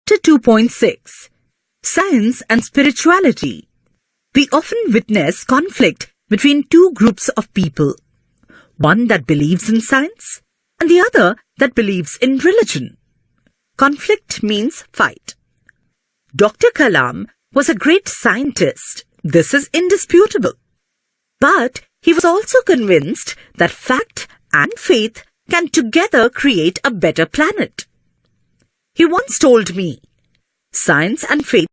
Chapter 2.6 Science and Spirituality. We often witness conflict between two groups of people, one that believes in science and the other that believes in religion. Conflict means fight. Dr. Kalam was a great scientist. This is indisputable. But he was also convinced that fact and faith can together create a better planet. He once told me, "Science and faith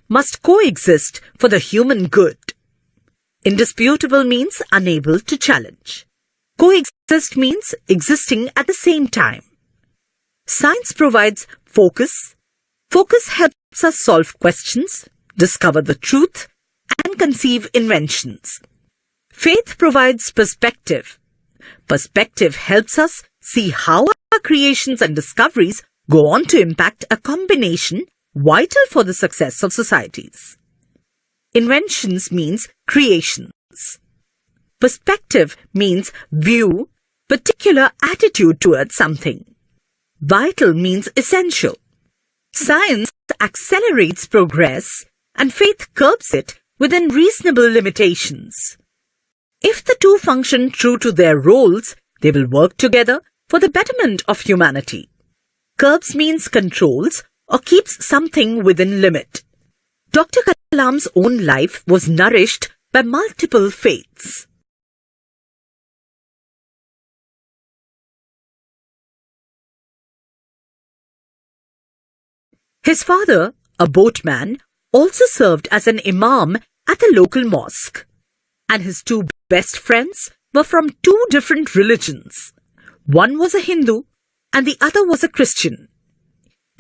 must coexist for the human good." Indisputable means unable to challenge. Coexist means existing at the same time. Science provides focus. Focus helps us solve questions, discover the truth, and conceive inventions. Faith provides perspective. Perspective helps us see how our creations and discoveries go on to impact a combination vital for the success of societies. Inventions means creations. Perspective means view, particular attitude towards something. Vital means essential. Science accelerates progress and faith curbs it within reasonable limitations. If the two function true to their roles, they will work together for the betterment of humanity. Curbs means controls or keeps something within limit. Dr. Kalam's own life was nourished by multiple faiths. His father, a boatman, also served as an imam at the local mosque, and his two best friends were from two different religions. One was a Hindu and the other was a Christian.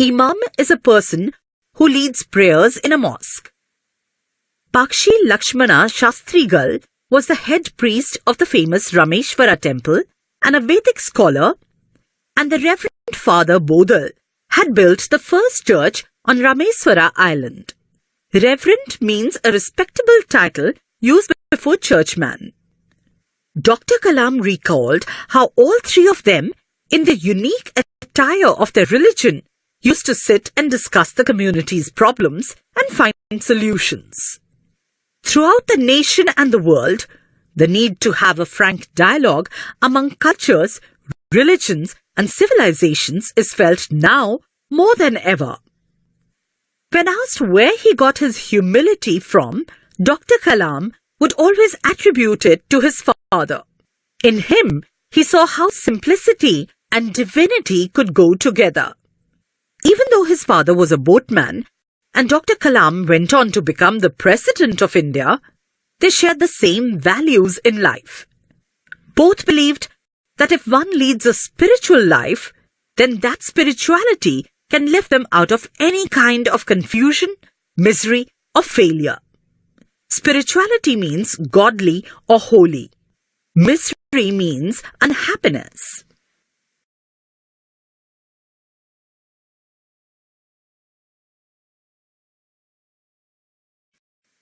Imam is a person who leads prayers in a mosque. Pakshi Lakshmana Shastrigal was the head priest of the famous Rameshwara temple and a Vedic scholar, and the Reverend Father Bodal had built the first church on Rameswara Island. Reverend means a respectable title used before churchman. Dr. Kalam recalled how all three of them, in the unique attire of their religion, used to sit and discuss the community's problems and find solutions. Throughout the nation and the world, the need to have a frank dialogue among cultures, religions, and civilizations is felt now more than ever. When asked where he got his humility from, Dr. Kalam would always attribute it to his father. In him, he saw how simplicity and divinity could go together. Even though his father was a boatman and Dr. Kalam went on to become the President of India, they shared the same values in life. Both believed that if one leads a spiritual life, then that spirituality can lift them out of any kind of confusion, misery, or failure. Spirituality means godly or holy. Misery means unhappiness.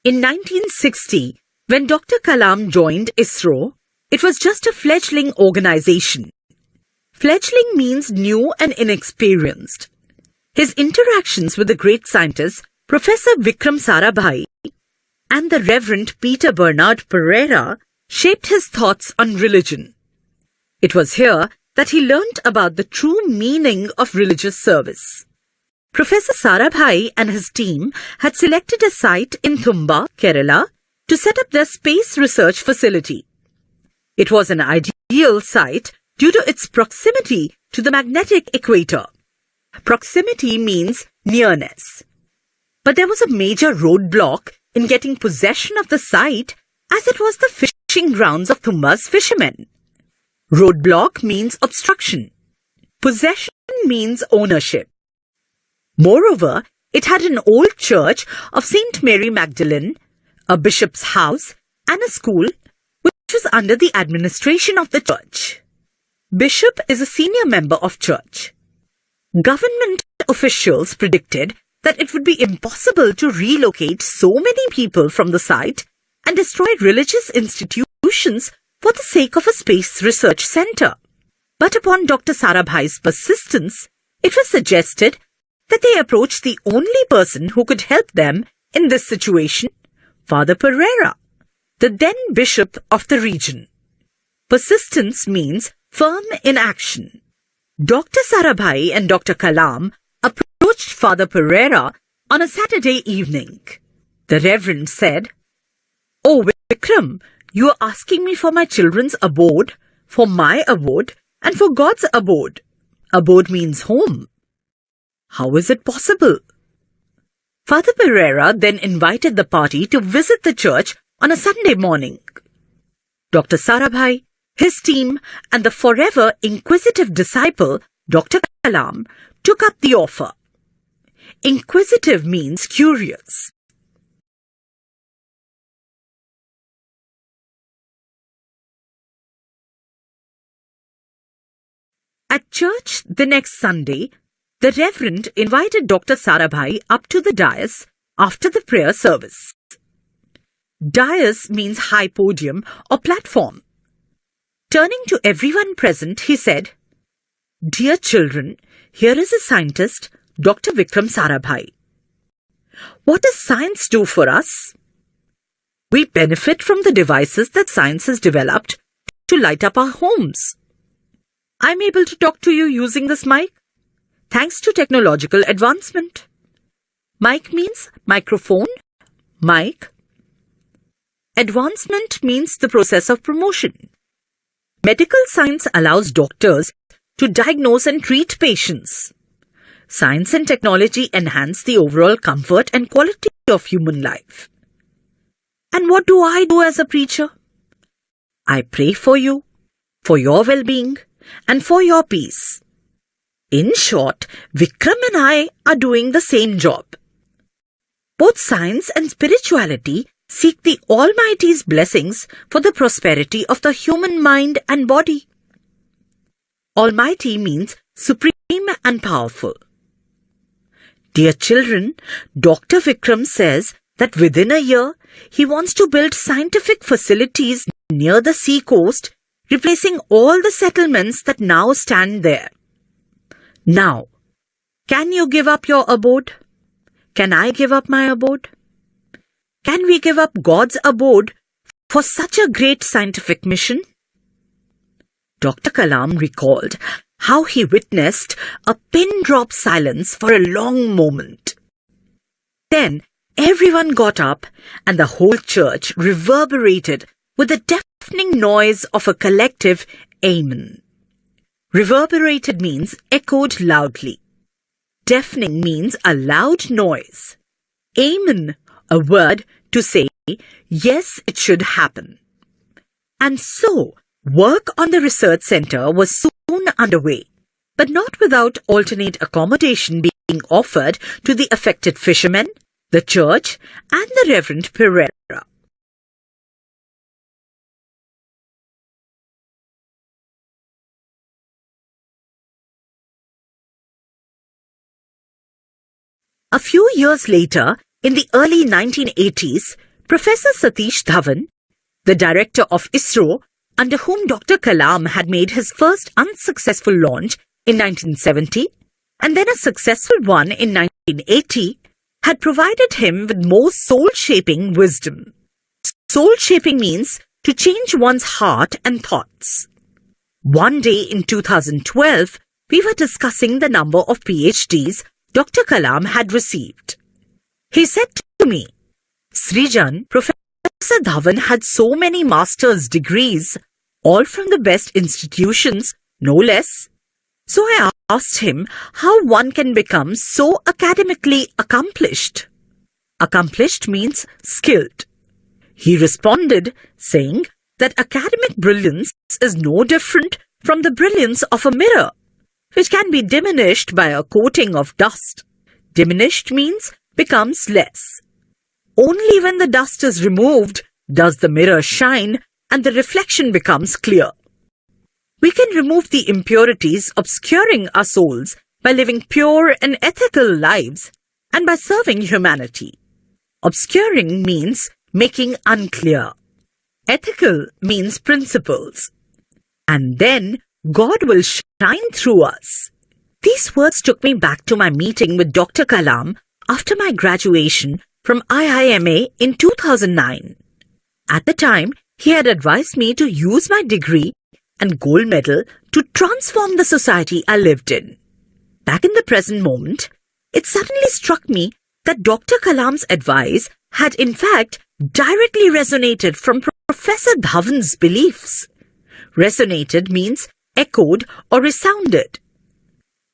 In 1960, when Dr. Kalam joined ISRO, it was just a fledgling organization. Fledgling means new and inexperienced. His interactions with the great scientists, Professor Vikram Sarabhai and the Reverend Peter Bernard Pereira, shaped his thoughts on religion. It was here that he learnt about the true meaning of religious service. Professor Sarabhai and his team had selected a site in Thumba, Kerala, to set up their space research facility. It was an ideal site due to its proximity to the magnetic equator. Proximity means nearness. But there was a major roadblock in getting possession of the site, as it was the fishing grounds of Thumba's fishermen. Roadblock means obstruction. Possession means ownership. Moreover, it had an old church of St. Mary Magdalene, a bishop's house, and a school which was under the administration of the church. Bishop is a senior member of church. Government officials predicted that it would be impossible to relocate so many people from the site and destroy religious institutions for the sake of a space research center. But upon Dr. Sarabhai's persistence, it was suggested that they approached the only person who could help them in this situation, Father Pereira, the then bishop of the region. Persistence means firm in action. Dr. Sarabhai and Dr. Kalam approached Father Pereira on a Saturday evening. The Reverend said, "Oh, Vikram, you are asking me for my children's abode, for my abode, and for God's abode. Abode means home. How is it possible?" Father Pereira then invited the party to visit the church on a Sunday morning. Dr. Sarabhai, his team, and the forever inquisitive disciple, Dr. Kalam, took up the offer. Inquisitive means curious. At church the next Sunday, the Reverend invited Dr. Sarabhai up to the dais after the prayer service. Dais means high podium or platform. Turning to everyone present, he said, "Dear children, here is a scientist, Dr. Vikram Sarabhai. What does science do for us? We benefit from the devices that science has developed to light up our homes. I'm able to talk to you using this mic, thanks to technological advancement. Mic means microphone, mic. Advancement means the process of promotion. Medical science allows doctors to diagnose and treat patients. Science and technology enhance the overall comfort and quality of human life. And what do I do as a preacher? I pray for you, for your well-being, and for your peace. In short, Vikram and I are doing the same job. Both science and spirituality seek the Almighty's blessings for the prosperity of the human mind and body. Almighty means supreme and powerful. Dear children, Dr. Vikram says that within a year, he wants to build scientific facilities near the sea coast, replacing all the settlements that now stand there. Now, can you give up your abode? Can I give up my abode? Can we give up God's abode for such a great scientific mission?" Dr. Kalam recalled how he witnessed a pin-drop silence for a long moment. Then everyone got up and the whole church reverberated with the deafening noise of a collective Amen. Reverberated means echoed loudly. Deafening means a loud noise. Amen, a word to say, yes, it should happen. And so, work on the research center was soon underway, but not without alternate accommodation being offered to the affected fishermen, the church, and the Reverend Pereira. A few years later, in the early 1980s, Professor Satish Dhawan, the director of ISRO, under whom Dr. Kalam had made his first unsuccessful launch in 1970 and then a successful one in 1980, had provided him with more soul-shaping wisdom. Soul-shaping means to change one's heart and thoughts. One day in 2012, we were discussing the number of PhDs Dr. Kalam had received. He said to me, "Srijan, Professor Dhawan had so many master's degrees, all from the best institutions, no less." So I asked him how one can become so academically accomplished. Accomplished means skilled. He responded, saying that academic brilliance is no different from the brilliance of a mirror, which can be diminished by a coating of dust. Diminished means becomes less. Only when the dust is removed does the mirror shine and the reflection becomes clear. We can remove the impurities obscuring our souls by living pure and ethical lives and by serving humanity. Obscuring means making unclear. Ethical means principles. And then God will shine through us. These words took me back to my meeting with Dr. Kalam after my graduation from IIMA in 2009. At the time, he had advised me to use my degree and gold medal to transform the society I lived in. Back in the present moment, it suddenly struck me that Dr. Kalam's advice had in fact directly resonated from Professor Dhawan's beliefs. Resonated means echoed or resounded.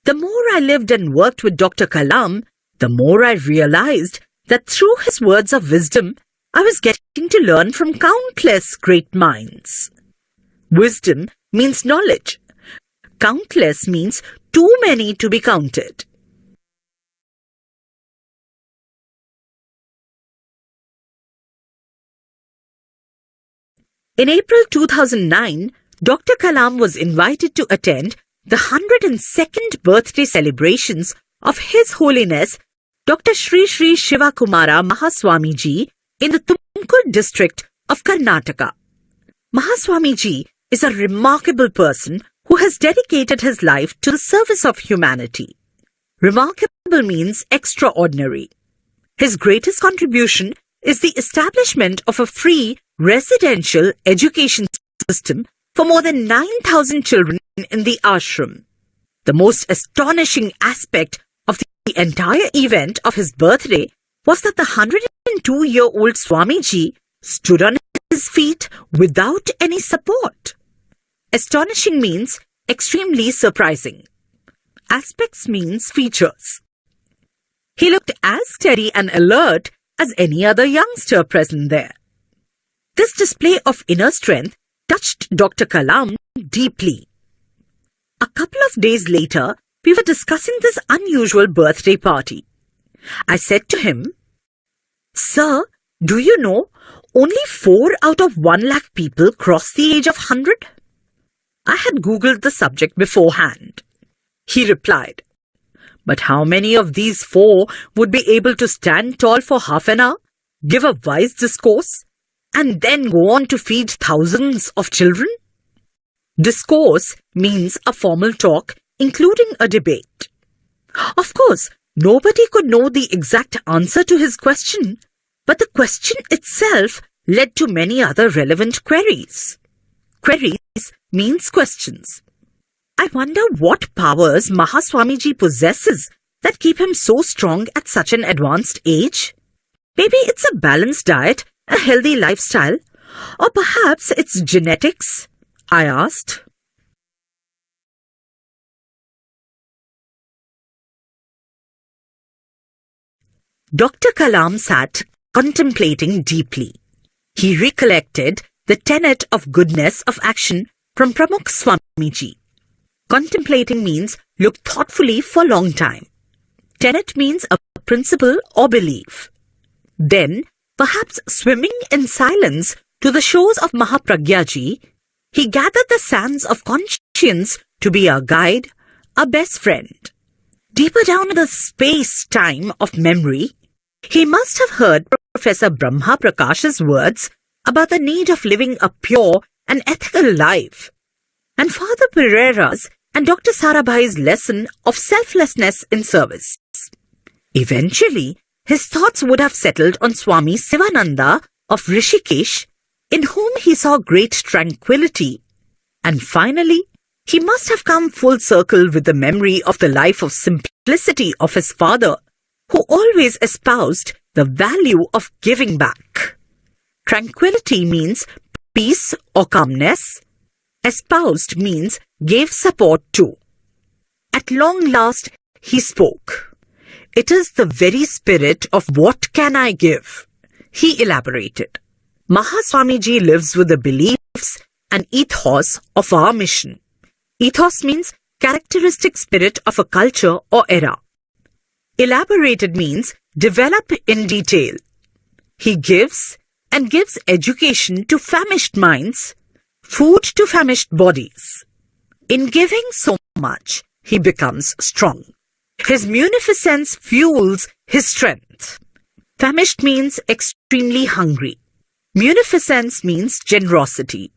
The more I lived and worked with Dr. Kalam, the more I realized that through his words of wisdom, I was getting to learn from countless great minds. Wisdom means knowledge. Countless means too many to be counted. In April 2009, Dr. Kalam was invited to attend the 102nd birthday celebrations of His Holiness Dr. Shri Shri Shivakumara Mahaswamiji in the Tumkur district of Karnataka. Mahaswamiji is a remarkable person who has dedicated his life to the service of humanity. Remarkable means extraordinary. His greatest contribution is the establishment of a free residential education system for more than 9,000 children in the ashram. The most astonishing aspect of the entire event of his birthday was that the 102-year-old Swamiji stood on his feet without any support. Astonishing means extremely surprising. Aspects means features. He looked as steady and alert as any other youngster present there. This display of inner strength touched Dr. Kalam deeply. A couple of days later, we were discussing this unusual birthday party. I said to him, "Sir, do you know only 4 out of 1 lakh people cross the age of 100? I had Googled the subject beforehand. He replied, "But how many of these 4 would be able to stand tall for half an hour, give a wise discourse, and then go on to feed thousands of children?" Discourse means a formal talk, including a debate. Of course, nobody could know the exact answer to his question, but the question itself led to many other relevant queries. Queries means questions. I wonder what powers Mahaswamiji possesses that keep him so strong at such an advanced age. Maybe it's a balanced diet, a healthy lifestyle, or perhaps it's genetics, I asked. Dr. Kalam sat contemplating deeply. He recollected the tenet of goodness of action from Pramukh Swamiji. Contemplating means look thoughtfully for a long time. Tenet means a principle or belief. Then, perhaps swimming in silence to the shores of Mahapragyaji, he gathered the sands of conscience to be our guide, our best friend. Deeper down in the space-time of memory, he must have heard Professor Brahma Prakash's words about the need of living a pure and ethical life, and Father Pereira's and Dr. Sarabhai's lesson of selflessness in service. Eventually, his thoughts would have settled on Swami Sivananda of Rishikesh, in whom he saw great tranquility, and finally, he must have come full circle with the memory of the life of simplicity of his father, who always espoused the value of giving back. Tranquility means peace or calmness. Espoused means gave support to. At long last, he spoke. "It is the very spirit of what can I give," he elaborated. Mahaswamiji lives with the beliefs and ethos of our mission. Ethos means characteristic spirit of a culture or era. Elaborated means develop in detail. He gives and gives education to famished minds, food to famished bodies. In giving so much, he becomes strong. His munificence fuels his strength. Famished means extremely hungry. Munificence means generosity.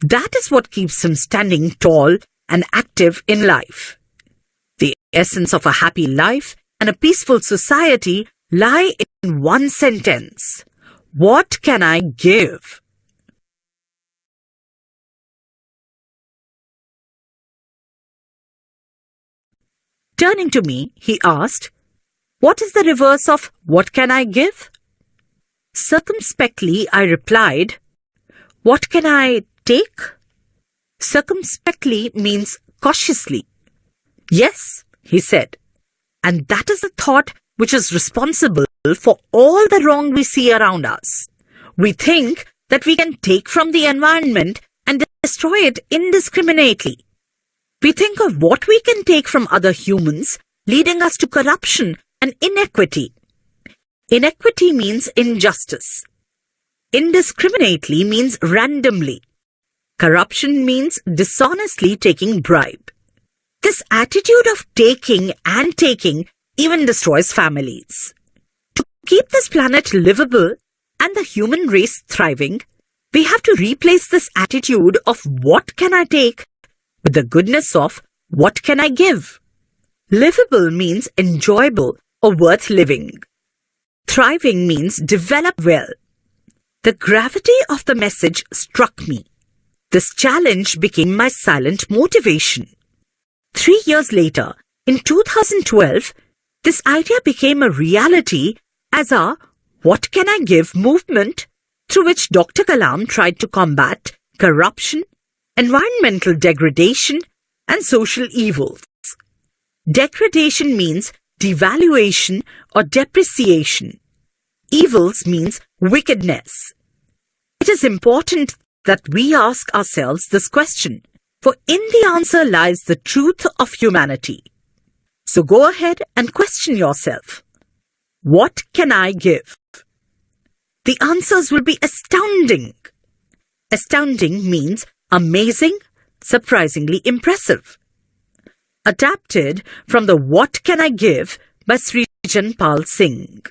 That is what keeps him standing tall and active in life. The essence of a happy life and a peaceful society lie in one sentence. What can I give? Turning to me, he asked, "What is the reverse of what can I give?" Circumspectly, I replied, "What can I take?" Circumspectly means cautiously. "Yes," he said, "and that is the thought which is responsible for all the wrong we see around us. We think that we can take from the environment and destroy it indiscriminately. We think of what we can take from other humans, leading us to corruption and inequity. Inequity means injustice. Indiscriminately means randomly. Corruption means dishonestly taking bribe. This attitude of taking and taking even destroys families. To keep this planet livable and the human race thriving, we have to replace this attitude of what can I take with the goodness of what can I give. Livable means enjoyable or worth living. Thriving means develop well. The gravity of the message struck me. This challenge became my silent motivation. 3 years later, in 2012, this idea became a reality as a What Can I Give movement, through which Dr. Kalam tried to combat corruption, environmental degradation, and social evils. Degradation means devaluation or depreciation. Evils means wickedness. It is important that we ask ourselves this question, for in the answer lies the truth of humanity. So go ahead and question yourself. What can I give? The answers will be astounding. Astounding means amazing, surprisingly impressive. Adapted from the What Can I Give by Sri Janpal Singh.